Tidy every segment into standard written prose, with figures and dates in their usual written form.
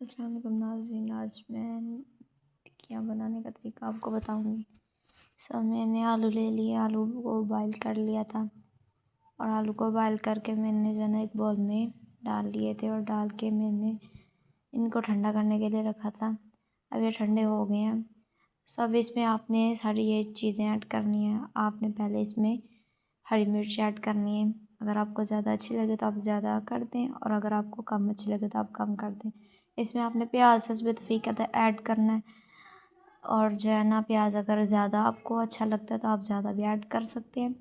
अस्सलाम वालेकुम नाज़रीन, आज मैं टिक्कियाँ बनाने का तरीका आपको बताऊंगी। मैंने आलू ले लिए, आलू को बॉईल कर लिया था और आलू को बॉईल करके मैंने जो है ना एक बाउल में डाल लिए थे और डाल के मैंने इनको ठंडा करने के लिए रखा था। अब ये ठंडे हो गए हैं। अब इसमें आपने सारी ये चीज़ें ऐड करनी है। आपने पहले इसमें हरी मिर्च ऐड करनी है। अगर आपको ज़्यादा अच्छी लगे तो आप ज़्यादा कर दें और अगर आपको कम अच्छी लगे तो आप कम कर दें। इसमें आपने प्याज सब्ज़ फ़ीका ऐड करना है और जो है ना प्याज अगर ज़्यादा आपको अच्छा लगता है तो आप ज़्यादा भी ऐड कर सकते हैं।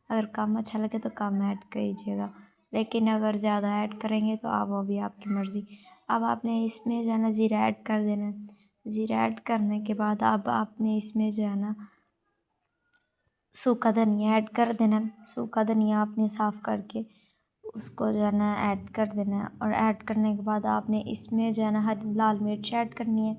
अगर कम अच्छा लगे तो कम ऐड कीजिएगा, लेकिन अगर ज़्यादा ऐड करेंगे तो आप वो भी आपकी मर्ज़ी। अब आपने इसमें जो है ना ज़ीरा ऐड कर देना है। ज़ीरा ऐड करने के बाद अब आपने इसमें जो है ना सूखा धनिया ऐड कर देना है। सूखा धनिया आपने साफ़ करके उसको जो है ना ऐड कर देना है और ऐड करने के बाद आपने इसमें जो है ना हरी लाल मिर्च ऐड करनी है।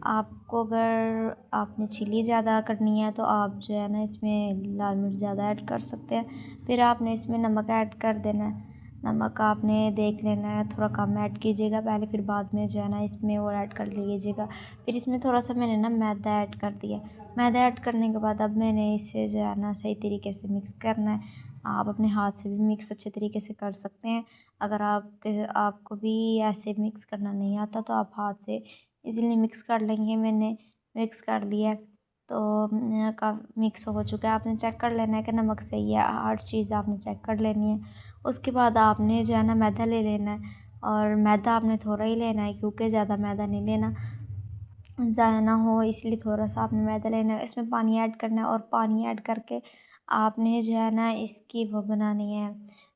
आपको अगर आपने चिली ज़्यादा करनी है तो आप जो है ना इसमें लाल मिर्च ज़्यादा ऐड कर सकते हैं। फिर आपने इसमें नमक ऐड कर देना है। नमक आपने देख लेना है, थोड़ा कम ऐड कीजिएगा पहले, फिर बाद में जो है ना इसमें और ऐड कर लीजिएगा। फिर इसमें थोड़ा सा मैंने ना मैदा ऐड कर दिया। मैदा ऐड करने के बाद अब मैंने इसे जो है ना सही तरीके से मिक्स करना है। आप अपने हाथ से भी मिक्स अच्छे तरीके से कर सकते हैं। अगर आपको भी ऐसे मिक्स करना नहीं आता तो आप हाथ से इजीली मिक्स कर लेंगे। मैंने मिक्स कर लिया तो का मिक्स हो चुका है। आपने चेक कर लेना है कि नमक सही है, हर चीज़ आपने चेक कर लेनी है। उसके बाद आपने जो है ना मैदा ले लेना है और मैदा आपने थोड़ा ही लेना है क्योंकि ज़्यादा मैदा नहीं लेना, ज़्यादा ना हो इसलिए थोड़ा सा आपने मैदा लेना है। इसमें पानी ऐड करना है और पानी ऐड करके आपने जो है ना इसकी वो बनानी है,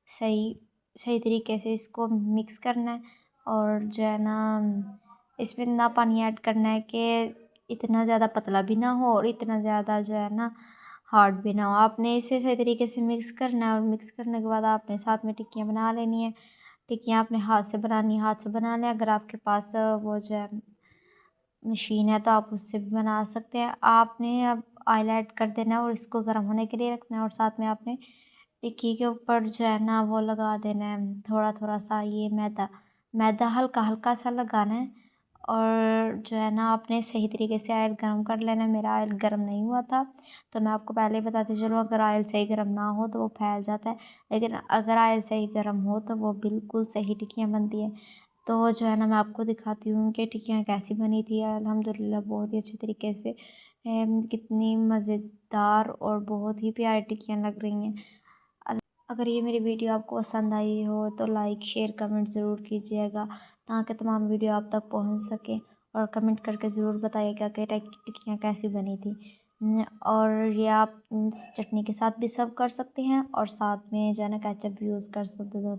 सही सही तरीके से इसको मिक्स करना है। और जो है ना इसमें ना पानी ऐड करना है कि इतना ज़्यादा पतला भी ना हो और इतना ज़्यादा जो है ना हार्ड भी ना हो। आपने इसे सही तरीके से मिक्स करना है और मिक्स करने के बाद आपने साथ में टिक्कियाँ बना लेनी है। टिक्कियाँ आपने हाथ से बनानी है, हाथ से बना लें। अगर आपके पास वो जो है मशीन है तो आप उससे भी बना सकते हैं। आपने अब ऑयल ऐड कर देना है और इसको गर्म होने के लिए रखना है और साथ में आपने टिक्की के ऊपर जो है ना वो लगा देना है थोड़ा थोड़ा सा ये मैदा। मैदा हल्का हल्का सा लगाना है और जो है ना आपने सही तरीके से ऑयल गर्म कर लेना है। मेरा ऑयल गर्म नहीं हुआ था तो मैं आपको पहले ही बताती चलूँ, अगर ऑयल सही गर्म ना हो तो वो फैल जाता है, लेकिन अगर ऑयल सही गर्म हो तो वो बिल्कुल सही टिक्कियाँ बनती हैं। तो जो है ना मैं आपको दिखाती हूँ कि टिक्कियाँ कैसी बनी थी। अल्हम्दुलिल्लाह बहुत ही अच्छे तरीके से कितनी मज़ेदार और बहुत ही प्यारी टिक्कियाँ लग रही हैं। अगर ये मेरी वीडियो आपको पसंद आई हो तो लाइक शेयर कमेंट ज़रूर कीजिएगा ताकि तमाम वीडियो आप तक पहुंच सके, और कमेंट करके ज़रूर बताइएगा कि टिक्कियाँ कैसी बनी थी। और ये आप चटनी के साथ भी सर्व कर सकते हैं और साथ में जो है ना केचप भी यूज़ कर सकते हैं।